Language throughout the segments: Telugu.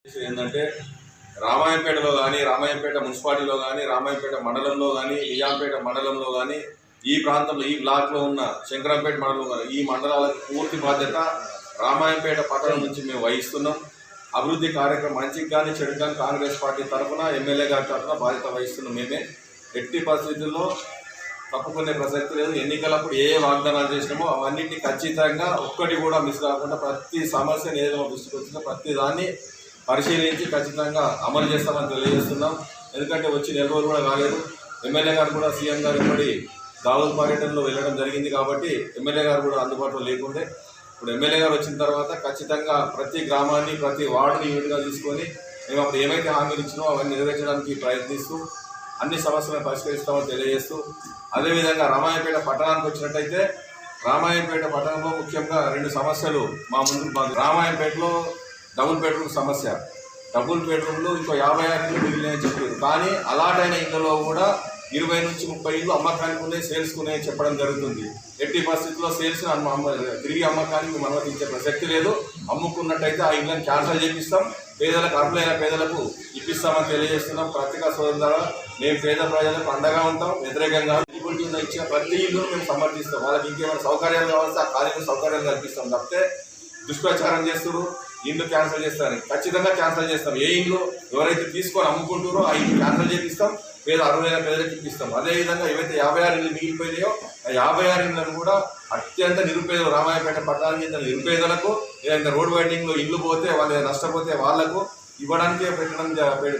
ఏంటంటే రామాయంపేటలో కానీ రామాయంపేట మున్సిపాలిటీలో కానీ రామాయంపేట మండలంలో కానీ నిజాంపేట మండలంలో కానీ ఈ ప్రాంతంలో ఈ బ్లాక్లో ఉన్న శంకరంపేట మండలంలో కానీ ఈ మండలాలకు పూర్తి బాధ్యత రామాయంపేట పట్టణం నుంచి మేము వహిస్తున్నాం. అభివృద్ధి కార్యక్రమం మంచికి కానీ చెడుకు కానీ కాంగ్రెస్ పార్టీ తరఫున ఎమ్మెల్యే గారి తరఫున బాధ్యత వహిస్తున్నాం. మేమే ఎట్టి పరిస్థితుల్లో తప్పుకునే ప్రసక్తి లేదు. ఎన్నికలప్పుడు ఏ వాగ్దానాలు చేసినామో అవన్నింటినీ ఖచ్చితంగా ఒక్కటి కూడా మిస్ కాకుండా ప్రతి సమస్యను ఏదో దృష్టికి వచ్చినా ప్రతి దాన్ని పరిశీలించి ఖచ్చితంగా అమలు చేస్తామని తెలియజేస్తున్నాం. ఎందుకంటే వచ్చి నెల రోజులు కూడా కాలేదు. ఎమ్మెల్యే గారు కూడా సీఎం గారు ఇప్పటి దావూద్ పర్యటనలో వెళ్ళడం జరిగింది కాబట్టి ఎమ్మెల్యే గారు కూడా అందుబాటులో లేకుండే. ఇప్పుడు ఎమ్మెల్యే గారు వచ్చిన తర్వాత ఖచ్చితంగా ప్రతి గ్రామాన్ని ప్రతి వార్డుని యూనిట్గా తీసుకొని మేము అప్పుడు ఏమైతే హామీలు ఇచ్చినామో అవన్నీ నెరవేర్చడానికి ప్రయత్నిస్తూ అన్ని సమస్యలను పరిష్కరిస్తామని తెలియజేస్తూ, అదేవిధంగా రామాయంపేట పట్టణానికి వచ్చినట్టయితే రామాయంపేట పట్టణంలో ముఖ్యంగా 2 సమస్యలు మా ముందు. రామాయంపేటలో డబుల్ బెడ్రూమ్ సమస్య. డబుల్ బెడ్రూమ్లు ఇంకో 56 ఇళ్ళు మిగిలినాయని చెప్పారు. కానీ అలాట్ అయిన ఇళ్లలో కూడా 20 నుంచి 30 ఇళ్ళు అమ్మకానికి ఉన్నాయి, సేల్స్కునే చెప్పడం జరుగుతుంది. ఎట్టి పరిస్థితుల్లో సేల్స్ తిరిగి అమ్మకానికి మేము అనుమతించే ప్రసక్తి లేదు. అమ్ముకున్నట్టయితే ఆ ఇళ్ళని క్యాన్సల్ చేపిస్తాం, పేదలకు అర్హులైన పేదలకు ఇప్పిస్తామని తెలియజేస్తున్నాం. పత్రికా సోదరుల ద్వారా మేము పేద ప్రజలకు అండగా ఉంటాం, వ్యతిరేకంగా ఇచ్చిన ప్రతి ఇల్లు మేము సమర్థిస్తాం. వాళ్ళకి ఇంకేమైనా సౌకర్యాలు కావాల్సి ఆ కార్యక్రమ సౌకర్యాలు కల్పిస్తాం తప్పితే దుష్ప్రచారం చేస్తారు, ఇల్లు క్యాన్సిల్ చేస్తారని ఖచ్చితంగా క్యాన్సిల్ చేస్తాం. ఏ ఇల్లు ఎవరైతే తీసుకొని అమ్ముకుంటారో ఆ ఇల్లు క్యాన్సిల్ చేపిస్తాం, అర్హులైన పేదలకు ఇప్పిస్తాం. అదేవిధంగా ఏవైతే 56 ఇళ్ళు మిగిలిపోయినాయో ఆ 56 ఇళ్లను కూడా అత్యంత నిరుపేదలు రామాయంపేట పట్టణానికి చెందిన నిరుపేదలకు, ఏదైనా రోడ్ వైడింగ్లో ఇల్లు పోతే వాళ్ళు నష్టపోతే వాళ్లకు ఇవ్వడానికే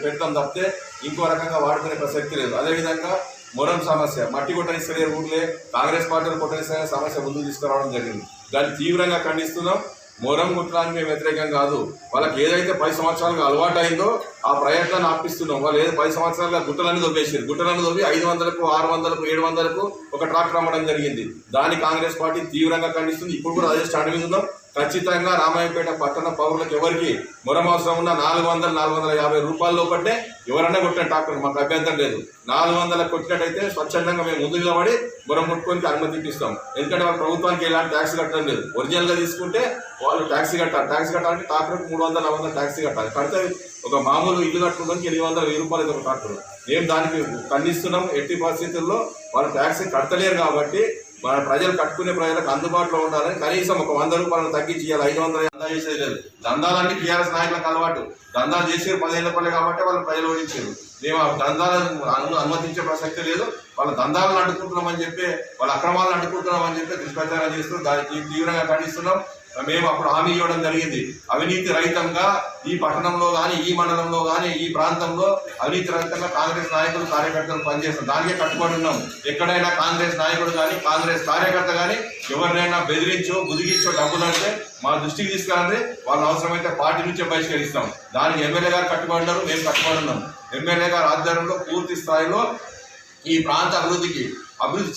పెడతాం తప్పితే ఇంకో రకంగా వాడుకునే ప్రసక్తి లేదు. అదేవిధంగా మొరం సమస్య, మట్టి కొట్టనిస్తలే ఊర్లే కాంగ్రెస్ పార్టీలు కొట్టనిస్తలే సమస్య ముందుకు తీసుకురావడం జరిగింది. దాన్ని తీవ్రంగా ఖండిస్తున్నాం. మొరం గుట్టడానికి మేము వ్యతిరేకం కాదు. వాళ్ళకి ఏదైతే 10 సంవత్సరాలుగా అలవాటు అయిందో ఆ ప్రయత్నాన్ని ఆపిస్తున్నాం. వాళ్ళు ఏదో 10 సంవత్సరాలుగా గుట్టలన్నీ దొబ్బేసారు. గుట్టలను దొబ్బి 500కు 600కు 700కు ఒక ట్రాక్టర్ అమ్మడం జరిగింది. దాన్ని కాంగ్రెస్ పార్టీ తీవ్రంగా ఖండిస్తుంది. ఇప్పుడు కూడా అదే స్టాండ్ మీద ఉన్నాం. ఖచ్చితంగా రామాయంపేట పట్టణ పౌరులకు ఎవరికి మొరం అవసరం ఉన్న 400-450 రూపాయల లోపట్టే ఎవరన్నా కొట్టిన ట్రాక్టర్ మాకు అభ్యంతరం లేదు. 400 కొట్టినట్టయితే స్వచ్ఛందంగా మేము ముందు నిలబడి మొరం కొట్టుకొని అనుమతిపిస్తాం. ఎందుకంటే వాళ్ళ ప్రభుత్వానికి ఎలాంటి ట్యాక్స్ కట్టడం లేదు. ఒరిజినల్గా తీసుకుంటే వాళ్ళు ట్యాక్సీ కట్టాలి. ట్యాక్సీ కట్టాలంటే ట్రాక్టర్కి 300-400 ట్యాక్సీ కట్టాలి. కడితే ఒక మామూలు ఇల్లు కట్టుకోవడానికి 800-1000 రూపాయలు ఒక ట్రాక్టర్. మేము దానికి ఖండిస్తున్నాం. ఎట్టి పరిస్థితుల్లో వాళ్ళు ట్యాక్సీ కట్టలేరు కాబట్టి మన ప్రజలు కట్టుకునే ప్రజలకు అందుబాటులో ఉండాలని కనీసం ఒక 100 రూపాయలను తగ్గించి 500 దందా చేసేది లేదు. దందాలన్నీ టీఆర్ఎస్ నాయకులకు అలవాటు. దందాలు చేసేది 15 రూపాయలు కాబట్టి వాళ్ళు ప్రజలు ఓడించారు. మేము ఆ దందాలను అనుమతించే ప్రసక్తి లేదు. వాళ్ళ దందాలను అడ్డుకుంటున్నామని చెప్పి వాళ్ళ అక్రమాలను అడ్డుకుంటున్నామని చెప్పి దుష్ప్రచారం చేస్తూ దానికి తీవ్రంగా ఖండిస్తున్నాం. మేము అప్పుడు హామీ ఇవ్వడం జరిగింది. అవినీతి రహితంగా ఈ పట్టణంలో కానీ ఈ మండలంలో కానీ ఈ ప్రాంతంలో అవినీతి రహితంగా కాంగ్రెస్ నాయకులు కార్యకర్తలు పనిచేస్తాం. దానికే కట్టుబడి ఉన్నాం. ఎక్కడైనా కాంగ్రెస్ నాయకుడు కానీ కాంగ్రెస్ కార్యకర్త కానీ ఎవరినైనా బెదిరించో బుదిగించో డబ్బులు అంటే మా దృష్టికి తీసుకురండి, వాళ్ళని అవసరమైతే పార్టీ నుంచే బహిష్కరిస్తాం. దానికి ఎమ్మెల్యే గారు కట్టుబడి ఉన్నారు, మేము కట్టుబడి ఉన్నాం. ఎమ్మెల్యే గారు ఆధ్వర్యంలో పూర్తి స్థాయిలో ఈ ప్రాంత అభివృద్ధి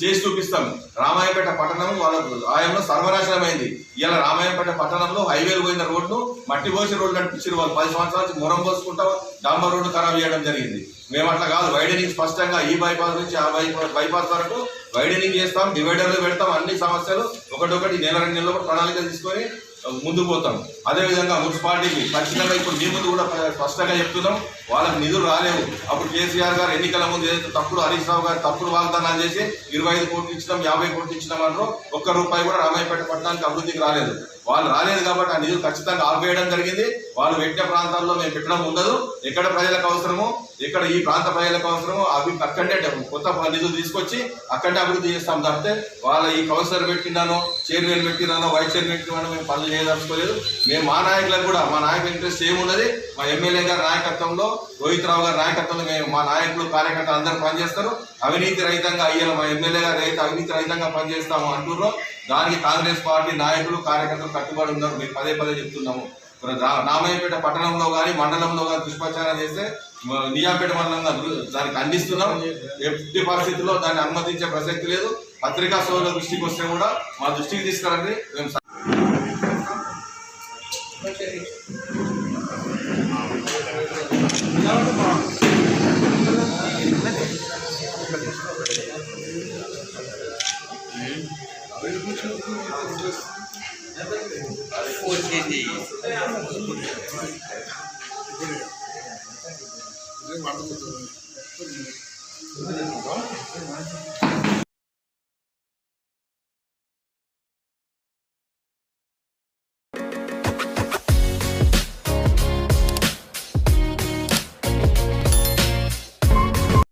చేసి చూపిస్తాం. రామాయంపేట పట్టణం వాళ్ళ ఆయంలో సర్వనాశనమైంది. ఇలా రామాయంపేట పట్టణంలో హైవేలు పోయిన రోడ్ను మట్టి పోసి రోడ్లు నడిపించారు. వాళ్ళు 10 సంవత్సరాల నుంచి మొరం పోసుకుంటా డాంబర్ రోడ్డు ఖరాబ్ చేయడం జరిగింది. మేము అట్లా కాదు, వైడనింగ్ స్పష్టంగా ఈ బైపాస్ నుంచి ఆ బైపాస్ వరకు వైడనింగ్ చేస్తాం, డివైడర్లు పెడతాం. అన్ని సమస్యలు ఒకటొకటి 1-2 నెలలు ప్రణాళిక తీసుకొని ముందుకు పోతాం. అదేవిధంగా మున్సిపాలిటీకి ఖచ్చితంగా ఇప్పుడు మీ ముందు కూడా స్పష్టంగా చెప్తున్నాం, వాళ్ళకి నిధులు రాలేవు. అప్పుడు కేసీఆర్ గారు ఎన్నికల ముందు ఏదైతే తప్పుడు హరీష్ రావు గారు తప్పుడు వాగ్దానాలు చేసి 25 కోట్లు ఇచ్చినాం 50 కోట్లు ఇచ్చినాం అన్నారు. ₹1 కూడా రామాయంపేట పట్టణానికి అభివృద్ధికి రాలేదు. వాళ్ళు రాలేదు కాబట్టి ఆ నిధులు ఖచ్చితంగా ఆపేయడం జరిగింది. వాళ్ళు పెట్టిన ప్రాంతాల్లో మేము పెట్టడం ఉండదు. ఎక్కడ ప్రజలకు అవసరమో ఎక్కడ ఈ ప్రాంత ప్రజలకు అవసరమో అవి అక్కడే కొత్త నిధులు తీసుకొచ్చి అక్కడే అభివృద్ధి చేస్తాం తప్పితే వాళ్ళ ఈ కౌన్సిలర్ పెట్టినానో చైర్మన్ పెట్టినానో వైస్ చైర్మన్ పెట్టినానో మేము పనులు చేయదలుచుకోలేదు. మేము మా నాయకులకు కూడా మా నాయకుల ఇంట్రెస్ట్ ఏమున్నది, మా ఎమ్మెల్యే గారి నాయకత్వంలో రోహిత్ రావు గారి నాయకత్వంలో మేము మా నాయకులు కార్యకర్తలు అందరూ పనిచేస్తారు. అవినీతి రహితంగా అయ్యాలి మా ఎమ్మెల్యే గారు అయితే అవినీతి రహితంగా పనిచేస్తాము అంటున్నారో దానికి కాంగ్రెస్ పార్టీ నాయకులు కార్యకర్తలు కట్టుబడి ఉన్నారు. మేము పదే చెప్తున్నాము. రామాయంపేట పట్టణంలో కానీ మండలంలో కానీ దుష్ప్రచారం చేస్తే నిజాంపేట మండలంగా దానికి ఖండిస్తున్నాం. ఎట్టి పరిస్థితుల్లో దాన్ని అనుమతించే ప్రసక్తి లేదు. పత్రికా సోదరుల దృష్టికి వస్తే కూడా మా దృష్టికి తీసుకురండి. మేము ఇదే వాడుతుంది